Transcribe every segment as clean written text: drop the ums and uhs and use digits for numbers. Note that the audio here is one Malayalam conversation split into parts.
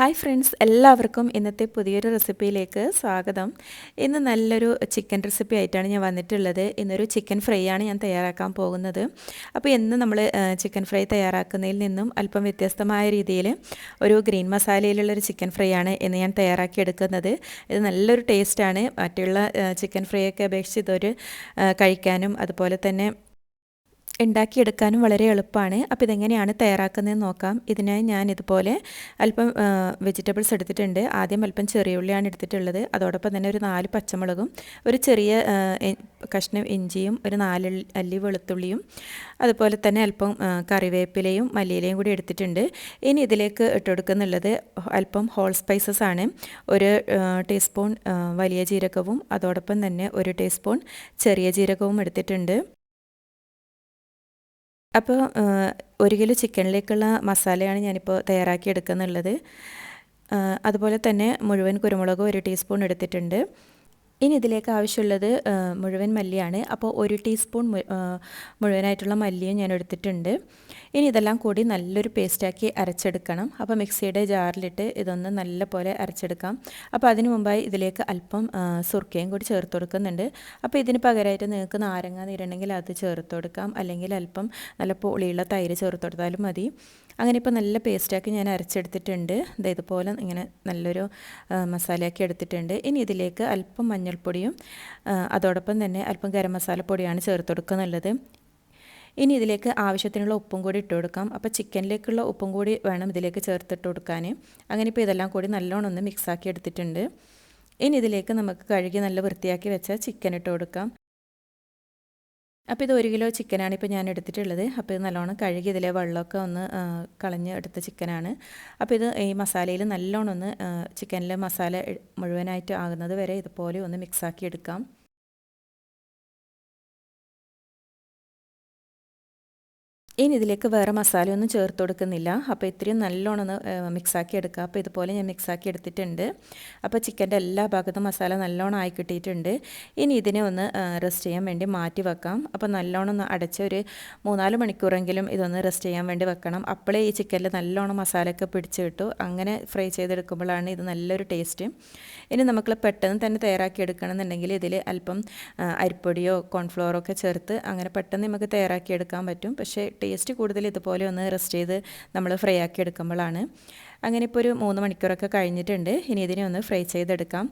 ഹായ് ഫ്രണ്ട്സ്, എല്ലാവർക്കും ഇന്നത്തെ പുതിയൊരു റെസിപ്പിയിലേക്ക് സ്വാഗതം. ഇന്ന് നല്ലൊരു ചിക്കൻ റെസിപ്പി ആയിട്ടാണ് ഞാൻ വന്നിട്ടുള്ളത്. ഇന്നൊരു ചിക്കൻ ഫ്രൈ ആണ് ഞാൻ തയ്യാറാക്കാൻ പോകുന്നത്. അപ്പോൾ ഇന്ന് നമ്മൾ ചിക്കൻ ഫ്രൈ തയ്യാറാക്കുന്നതിൽ നിന്നും അല്പം വ്യത്യസ്തമായ രീതിയിൽ ഒരു ഗ്രീൻ മസാലയിലുള്ളൊരു ചിക്കൻ ഫ്രൈ ആണ് ഇന്ന് ഞാൻ തയ്യാറാക്കി എടുക്കുന്നത്. ഇത് നല്ലൊരു ടേസ്റ്റാണ്. മറ്റുള്ള ചിക്കൻ ഫ്രൈ ഒക്കെ അപേക്ഷിച്ച് ഇതൊരു കഴിക്കാനും അതുപോലെ തന്നെ ഉണ്ടാക്കിയെടുക്കാനും വളരെ എളുപ്പമാണ്. അപ്പോൾ ഇതെങ്ങനെയാണ് തയ്യാറാക്കുന്നതെന്ന് നോക്കാം. ഇതിനായി ഞാൻ ഇതുപോലെ അല്പം വെജിറ്റബിൾസ് എടുത്തിട്ടുണ്ട്. ആദ്യം അല്പം ചെറിയ ഉള്ളിയാണ് എടുത്തിട്ടുള്ളത്. അതോടൊപ്പം തന്നെ ഒരു 4 പച്ചമുളകും ഒരു ചെറിയ കഷ്ണം ഇഞ്ചിയും ഒരു 4 അല്ലി വെളുത്തുള്ളിയും അതുപോലെ തന്നെ അല്പം കറിവേപ്പിലയും മല്ലിയിലയും കൂടി എടുത്തിട്ടുണ്ട്. ഇനി ഇതിലേക്ക് ഇട്ടുകൊടുക്കുന്നുള്ളത് അല്പം ഹോൾ സ്പൈസസ് ആണ്. ഒരു ടീസ്പൂൺ വലിയ ജീരകവും അതോടൊപ്പം തന്നെ ഒരു ടീസ്പൂൺ ചെറിയ ജീരകവും എടുത്തിട്ടുണ്ട്. അപ്പോൾ 1 കിലോ ചിക്കനിലേക്കുള്ള മസാലയാണ് ഞാനിപ്പോൾ തയ്യാറാക്കി എടുക്കുന്നുള്ളത്. അതുപോലെ തന്നെ മുഴുവൻ കുരുമുളക് 1 ടീസ്പൂൺ എടുത്തിട്ടുണ്ട്. ഇനി ഇതിലേക്ക് ആവശ്യമുള്ളത് മുഴുവൻ മല്ലിയാണ്. അപ്പോൾ 1 ടീസ്പൂൺ മുഴുവനായിട്ടുള്ള മല്ലിയും ഞാൻ എടുത്തിട്ടുണ്ട്. ഇനി ഇതെല്ലാം കൂടി നല്ലൊരു പേസ്റ്റാക്കി അരച്ചെടുക്കണം. അപ്പോൾ മിക്സിയുടെ ജാറിലിട്ട് ഇതൊന്ന് നല്ല പോലെ അരച്ചെടുക്കാം. അപ്പോൾ അതിന് മുമ്പായി ഇതിലേക്ക് അല്പം സുർക്കയും കൂടി ചേർത്ത് കൊടുക്കുന്നുണ്ട്. അപ്പോൾ ഇതിന് പകരമായിട്ട് നിങ്ങൾക്ക് നാരങ്ങ നീരുണ്ടെങ്കിൽ അത് ചേർത്ത് കൊടുക്കാം, അല്ലെങ്കിൽ അല്പം നല്ല പുളിയുള്ള തൈര് ചേർത്ത് കൊടുത്താലും മതി. അങ്ങനെ ഇപ്പോൾ നല്ല പേസ്റ്റാക്കി ഞാൻ അരച്ചെടുത്തിട്ടുണ്ട്. ഇതുപോലെ ഇങ്ങനെ നല്ലൊരു മസാലയാക്കി എടുത്തിട്ടുണ്ട്. ഇനി ഇതിലേക്ക് അല്പം മഞ്ഞൾപ്പൊടിയും അതോടൊപ്പം തന്നെ അല്പം ഗരം മസാലപ്പൊടിയാണ് ചേർത്ത് കൊടുക്കുന്നുള്ളത്. ഇനി ഇതിലേക്ക് ആവശ്യത്തിനുള്ള ഉപ്പും കൂടി ഇട്ട് കൊടുക്കാം. അപ്പോൾ ചിക്കനിലേക്കുള്ള ഉപ്പും കൂടി വേണം ഇതിലേക്ക് ചേർത്തിട്ട് കൊടുക്കാൻ. അങ്ങനെ ഇപ്പോൾ ഇതെല്ലാം കൂടി നല്ലോണം ഒന്ന് മിക്സാക്കി എടുത്തിട്ടുണ്ട്. ഇനി ഇതിലേക്ക് നമുക്ക് കഴുകി നല്ല വൃത്തിയാക്കി വെച്ച ചിക്കൻ ഇട്ട് കൊടുക്കാം. അപ്പോൾ ഇത് 1 കിലോ ചിക്കനാണ് ഇപ്പോൾ ഞാൻ എടുത്തിട്ടുള്ളത്. അപ്പോൾ ഇത് നല്ലോണം കഴുകി ഇതിലെ വെള്ളമൊക്കെ ഒന്ന് കളഞ്ഞ് എടുത്ത ചിക്കനാണ്. അപ്പോൾ ഇത് ഈ മസാലയിൽ നല്ലോണം ഒന്ന് ചിക്കനിലെ മസാല മുഴുവനായിട്ട് ആകുന്നത് വരെ ഇതുപോലെ ഒന്ന് മിക്സാക്കി എടുക്കാം. ഇനി ഇതിലേക്ക് വേറെ മസാലയൊന്നും ചേർത്ത് കൊടുക്കുന്നില്ല. അപ്പോൾ ഇത്രയും നല്ലോണം ഒന്ന് മിക്സാക്കി എടുക്കുക. അപ്പോൾ ഇതുപോലെ ഞാൻ മിക്സാക്കി എടുത്തിട്ടുണ്ട്. അപ്പോൾ ചിക്കൻ്റെ എല്ലാ ഭാഗത്തും മസാല നല്ലോണം ആയി കിട്ടിയിട്ടുണ്ട്. ഇനി ഇതിനെ ഒന്ന് റെസ്റ്റ് ചെയ്യാൻ വേണ്ടി മാറ്റി വെക്കാം. അപ്പോൾ നല്ലോണം ഒന്ന് അടച്ച് ഒരു 3-4 മണിക്കൂറെങ്കിലും ഇതൊന്ന് റെസ്റ്റ് ചെയ്യാൻ വേണ്ടി വെക്കണം. അപ്പോഴേ ഈ ചിക്കനിൽ നല്ലോണം മസാലയൊക്കെ പിടിച്ച് കിട്ടും. അങ്ങനെ ഫ്രൈ ചെയ്തെടുക്കുമ്പോഴാണ് ഇത് നല്ലൊരു ടേസ്റ്റ്. ഇനി നമുക്ക് പെട്ടെന്ന് തന്നെ തയ്യാറാക്കി എടുക്കണമെന്നുണ്ടെങ്കിൽ ഇതിൽ അല്പം അരിപ്പൊടിയോ കോൺഫ്ലോറോ ഒക്കെ ചേർത്ത് അങ്ങനെ പെട്ടെന്ന് നമുക്ക് തയ്യാറാക്കി എടുക്കാൻ പറ്റും. പക്ഷേ ടേസ്റ്റ് കൂടുതൽ ഇതുപോലെ ഒന്ന് റെസ്റ്റ് ചെയ്ത് നമ്മൾ ഫ്രൈ ആക്കി എടുക്കുമ്പോഴാണ്. അങ്ങനെ ഇപ്പോൾ ഒരു 3 മണിക്കൂറൊക്കെ കഴിഞ്ഞിട്ടുണ്ട്. ഇനി ഇതിനെ ഒന്ന് ഫ്രൈ ചെയ്തെടുക്കാം.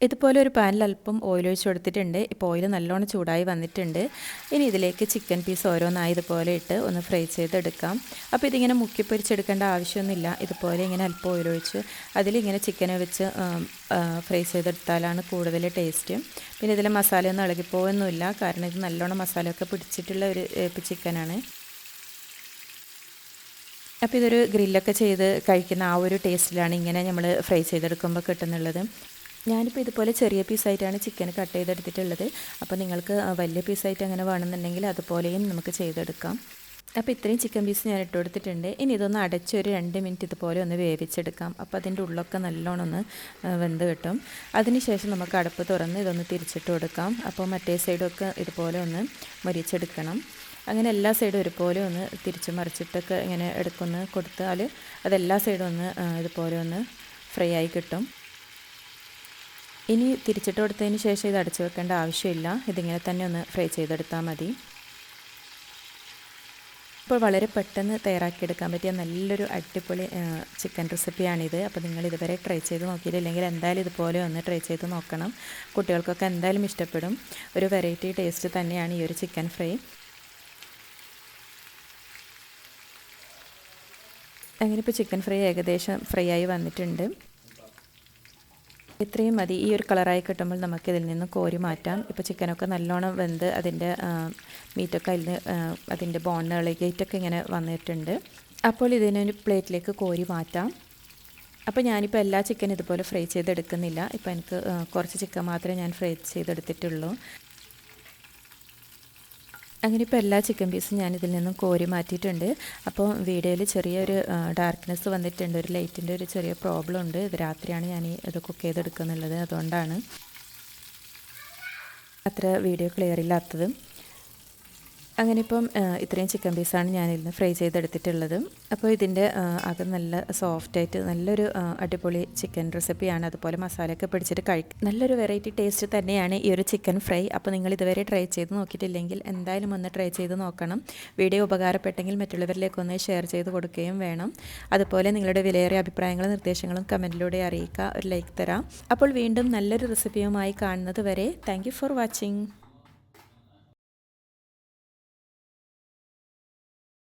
ഇതുപോലെ ഒരു പാനിൽ അല്പം ഓയിൽ ഒഴിച്ച് കൊടുത്തിട്ടുണ്ട്. ഇപ്പോൾ ഓയിൽ നല്ലോണം ചൂടായി വന്നിട്ടുണ്ട്. ഇനി ഇതിലേക്ക് ചിക്കൻ പീസ് ഓരോന്നായി ഇതുപോലെ ഇട്ട് ഒന്ന് ഫ്രൈ ചെയ്തെടുക്കാം. അപ്പോൾ ഇതിങ്ങനെ മുക്കി പൊരിച്ചെടുക്കേണ്ട ആവശ്യമൊന്നുമില്ല. ഇതുപോലെ ഇങ്ങനെ അല്പം ഓയിൽ ഒഴിച്ച് അതിലിങ്ങനെ ചിക്കനെ വെച്ച് ഫ്രൈ ചെയ്തെടുത്താലാണ് കൂടുതൽ ടേസ്റ്റ്. പിന്നെ ഇതിലെ മസാലയൊന്നും ഇളകിപ്പോകുന്നില്ല, കാരണം ഇത് നല്ലോണം മസാലയൊക്കെ പിടിച്ചിട്ടുള്ള ഒരു ചിക്കനാണ്. അപ്പോൾ ഇതൊരു ഗ്രില്ലൊക്കെ ചെയ്ത് കഴിക്കുന്ന ആ ഒരു ടേസ്റ്റിലാണ് ഇങ്ങനെ നമ്മൾ ഫ്രൈ ചെയ്തെടുക്കുമ്പോൾ കിട്ടുന്നുള്ളത്. ഞാനിപ്പോൾ ഇതുപോലെ ചെറിയ പീസായിട്ടാണ് ചിക്കൻ കട്ട് ചെയ്തെടുത്തിട്ടുള്ളത്. അപ്പോൾ നിങ്ങൾക്ക് വലിയ പീസായിട്ട് അങ്ങനെ വേണമെന്നുണ്ടെങ്കിൽ അതുപോലെയും നമുക്ക് ചെയ്തെടുക്കാം. അപ്പോൾ ഇത്രയും ചിക്കൻ പീസ് ഞാൻ ഇട്ട് കൊടുത്തിട്ടുണ്ട്. ഇനി ഇതൊന്ന് അടച്ചൊരു 2 മിനിറ്റ് ഇതുപോലെ ഒന്ന് വേവിച്ചെടുക്കാം. അപ്പോൾ അതിൻ്റെ ഉള്ളൊക്കെ നല്ലോണം ഒന്ന് വെന്ത് കിട്ടും. അതിനുശേഷം നമുക്ക് അടുപ്പ് തുറന്ന് ഇതൊന്ന് തിരിച്ചിട്ട് കൊടുക്കാം. അപ്പോൾ മറ്റേ സൈഡൊക്കെ ഇതുപോലെ ഒന്ന് മൊരിച്ചെടുക്കണം. അങ്ങനെ എല്ലാ സൈഡും ഒരുപോലെ ഒന്ന് തിരിച്ച് മറിച്ചിട്ടൊക്കെ ഇങ്ങനെ കൊടുത്താൽ അതെല്ലാ സൈഡും ഒന്ന് ഇതുപോലെ ഒന്ന് ഫ്രൈ ആയി കിട്ടും. ഇനി തിരിച്ചിട്ട് കൊടുത്തതിന് ശേഷം ഇത് അടച്ചു വെക്കേണ്ട ആവശ്യമില്ല. ഇതിങ്ങനെ തന്നെ ഒന്ന് ഫ്രൈ ചെയ്തെടുത്താൽ മതി. ഇപ്പോൾ വളരെ പെട്ടെന്ന് തയ്യാറാക്കിയെടുക്കാൻ പറ്റിയ നല്ലൊരു അടിപൊളി ചിക്കൻ റെസിപ്പിയാണിത്. അപ്പോൾ നിങ്ങൾ ഇതുവരെ ട്രൈ ചെയ്ത് നോക്കിയിട്ടില്ലെങ്കിൽ എന്തായാലും ഇതുപോലെ ഒന്ന് ട്രൈ ചെയ്ത് നോക്കണം. കുട്ടികൾക്കൊക്കെ എന്തായാലും ഇഷ്ടപ്പെടും. ഒരു വെറൈറ്റി ടേസ്റ്റ് തന്നെയാണ് ഈ ഒരു ചിക്കൻ ഫ്രൈ. അങ്ങനെ ഇപ്പോൾ ചിക്കൻ ഫ്രൈ ഏകദേശം ഫ്രൈ ആയി വന്നിട്ടുണ്ട്. ഇത്രയും മതി. ഈ ഒരു കളറായി കിട്ടുമ്പോൾ നമുക്കിതിൽ നിന്ന് കോരി മാറ്റാം. ഇപ്പോൾ ചിക്കനൊക്കെ നല്ലോണം വെന്ത് അതിൻ്റെ മീറ്റൊക്കെ അതിൻ്റെ ബോണുകളിലേക്കൊക്കെ ഇങ്ങനെ വന്നിട്ടുണ്ട്. അപ്പോൾ ഇതിനൊരു പ്ലേറ്റിലേക്ക് കോരി മാറ്റാം. അപ്പോൾ ഞാനിപ്പോൾ എല്ലാ ചിക്കനും ഇതുപോലെ ഫ്രൈ ചെയ്തെടുക്കുന്നില്ല. ഇപ്പോൾ എനിക്ക് കുറച്ച് ചിക്കൻ മാത്രമേ ഞാൻ ഫ്രൈ ചെയ്തെടുത്തിട്ടുള്ളൂ. അങ്ങനെ ഇപ്പോൾ എല്ലാ ചിക്കൻ പീസും ഞാൻ ഇതിൽ നിന്നും കോരി മാറ്റിയിട്ടുണ്ട്. അപ്പോൾ വീഡിയോയിൽ ചെറിയൊരു ഡാർക്ക്നെസ് വന്നിട്ടുണ്ട്. ഒരു ലൈറ്റിൻ്റെ ഒരു ചെറിയ പ്രോബ്ലം ഉണ്ട്. ഇത് രാത്രിയാണ് ഞാൻ ഇത് കുക്ക് ചെയ്തെടുക്കുന്നുള്ളത്, അതുകൊണ്ടാണ് അത്ര വീഡിയോ ക്ലിയർ ഇല്ലാത്തത്. അങ്ങനെ ഇപ്പം ഇത്രയും ചിക്കൻ പീസാണ് ഞാനിന്ന് ഫ്രൈ ചെയ്തെടുത്തിട്ടുള്ളത്. അപ്പോൾ ഇതിൻ്റെ അകം നല്ല സോഫ്റ്റായിട്ട് നല്ലൊരു അടിപൊളി ചിക്കൻ റെസിപ്പിയാണ്. അതുപോലെ മസാലയൊക്കെ പിടിച്ചിട്ട് നല്ലൊരു വെറൈറ്റി ടേസ്റ്റ് തന്നെയാണ് ഈ ഒരു ചിക്കൻ ഫ്രൈ. അപ്പോൾ നിങ്ങൾ ഇതുവരെ ട്രൈ ചെയ്ത് നോക്കിയിട്ടില്ലെങ്കിൽ എന്തായാലും ഒന്ന് ട്രൈ ചെയ്ത് നോക്കണം. വീഡിയോ ഉപകാരപ്പെട്ടെങ്കിൽ മറ്റുള്ളവരിലേക്കൊന്ന് ഷെയർ ചെയ്ത് കൊടുക്കുകയും വേണം. അതുപോലെ നിങ്ങളുടെ വിലയേറിയ അഭിപ്രായങ്ങളും നിർദ്ദേശങ്ങളും കമൻറ്റിലൂടെ അറിയിക്കുക. ഒരു ലൈക്ക് തരാം. അപ്പോൾ വീണ്ടും നല്ലൊരു റെസിപ്പിയുമായി കാണുന്നത് വരെ താങ്ക് യു ഫോർ വാച്ചിങ്.